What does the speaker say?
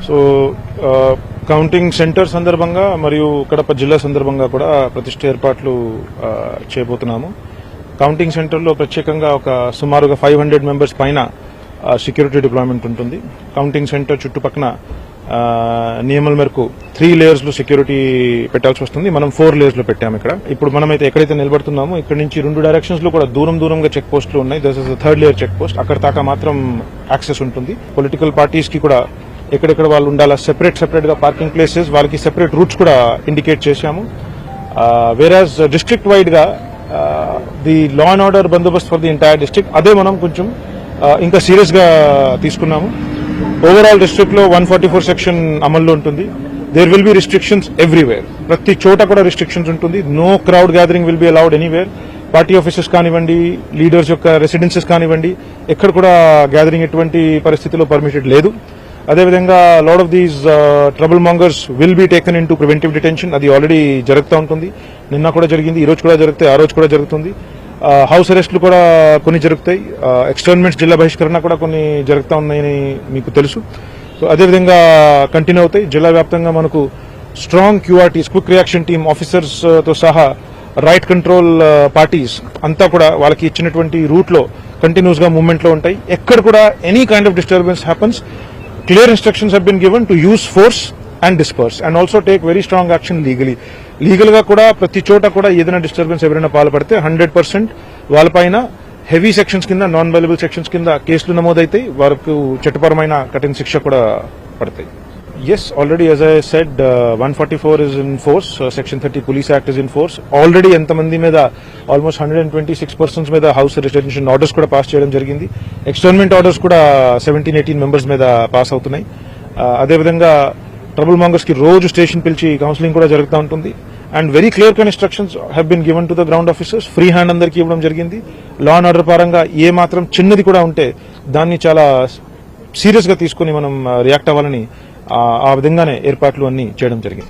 So counting centre సందర్భంగా మరియు కడప జిల్లా సందర్భంగా కూడా ప్రతిష్ట ఏర్పాట్లు చేయబోతున్నాము. కౌంటింగ్ సెంటర్లో ప్రత్యేకంగా ఒక సుమారుగా 500 మెంబర్స్ పైన సెక్యూరిటీ డిప్లాయ్మెంట్ ఉంటుంది. కౌంటింగ్ సెంటర్ చుట్టుపక్కల నియమాల మేరకు 3 లేయర్స్ లో సెక్యూరిటీ పెట్టాల్సి వస్తుంది. మనం 4 లేయర్స్ లో పెట్టాము. ఇప్పుడు మనమైతే ఎక్కడైతే నిలబడుతున్నామో ఇక్కడ నుంచి 2 డైరెక్షన్స్ లో కూడా దూరంగా చెక్ పోస్టులు ఉన్నాయి. This is the 3rd layer check post. అక్కడ దాకా మాత్రం యాక్సెస్ ఉంటుంది. పొలిటికల్ పార్టీస్ కి కూడా ఎక్కడెక్కడ వాళ్ళు ఉండాలా సెపరేట్ గా పార్కింగ్ ప్లేసెస్, వాళ్ళకి సెపరేట్ రూట్స్ కూడా ఇండికేట్ చేశాము. వేరాజ్ డిస్ట్రిక్ట్ వైడ్ గా ది లా అండ్ ఆర్డర్ బందోబస్తు ఫర్ ది ఎంటైర్ డిస్ట్రిక్ట్ అదే మనం కొంచెం ఇంకా సీరియస్ గా తీసుకున్నాము. ఓవరాల్ డిస్ట్రిక్ట్ లో 144 సెక్షన్ అమల్లో ఉంటుంది. There will be restrictions everywhere. ప్రతి చోట కూడా రిస్ట్రిక్షన్స్ ఉంటుంది. No crowd gathering will be allowed anywhere. Party offices కానివ్వండి, లీడర్స్ యొక్క రెసిడెన్సెస్ కానివ్వండి, ఎక్కడ కూడా గ్యాదరింగ్ ఎటువంటి పరిస్థితిలో పర్మిటెడ్ లేదు. అదేవిధంగా lot of these trouble mongers will be taken into preventive detention. అది ఆల్రెడీ జరుగుతూ ఉంటుంది. నిన్న కూడా జరిగింది, ఈ రోజు కూడా జరుగుతాయి, ఆ రోజు కూడా జరుగుతుంది. హౌస్ అరెస్టులు కూడా కొన్ని జరుగుతాయి. ఎక్స్టర్న్మెంట్స్, జిల్లా బహిష్కరణ కూడా కొన్ని జరుగుతూ ఉన్నాయని మీకు తెలుసు. సో అదేవిధంగా కంటిన్యూ అవుతాయి. జిల్లా వ్యాప్తంగా మనకు strong QRTs, quick reaction team officers తో సహా రైట్ కంట్రోల్ పార్టీస్ అంతా కూడా వాళ్ళకి ఇచ్చినటువంటి రూట్ లో కంటిన్యూస్ గా మూవ్మెంట్ లో ఉంటాయి. ఎక్కడ కూడా any kind of disturbance happens, clear instructions have been given to use force and disperse and also take very strong action legally. Legal గా కూడా ప్రతి చోట కూడా ఏదైనా డిస్టర్బెన్స్ ఎవరైనా పాల్పడితే 100% వాళ్ళపైన హెవీ సెక్షన్స్ కింద, నాన్ అవైలబుల్ సెక్షన్స్ కింద కేసులు నమోదైతాయి. వారికి చట్టపరమైన కఠిన శిక్ష కూడా పడతాయి. Yes, already as I said, 144 is in force. Section 30 Police Act is in force. Already ఎంతమంది మీద ఆల్మోస్ట్ 126 persons మీద హౌస్ రిటెన్షన్ ఆర్డర్స్ కూడా పాస్ చేయడం జరిగింది. ఎక్స్టర్న్మెంట్ ఆర్డర్స్ కూడా 17-18 మెంబర్స్ మీద పాస్ అవుతున్నాయి. అదేవిధంగా ట్రబుల్ మాంగర్స్ కి రోజు స్టేషన్ పిలిచి కౌన్సిలింగ్ కూడా జరుగుతూ ఉంటుంది. And very clear cut instructions have been given to the ground officers. Free hand అందరికీ ఇవ్వడం జరిగింది. లా అండ్ ఆర్డర్ పరంగా ఏ మాత్రం చిన్నది కూడా ఉంటే దాన్ని చాలా సీరియస్ గా తీసుకుని మనం రియాక్ట్ అవ్వాలని ఆ విధంగానే ఏర్పాట్లు అన్ని చేయడం జరిగింది.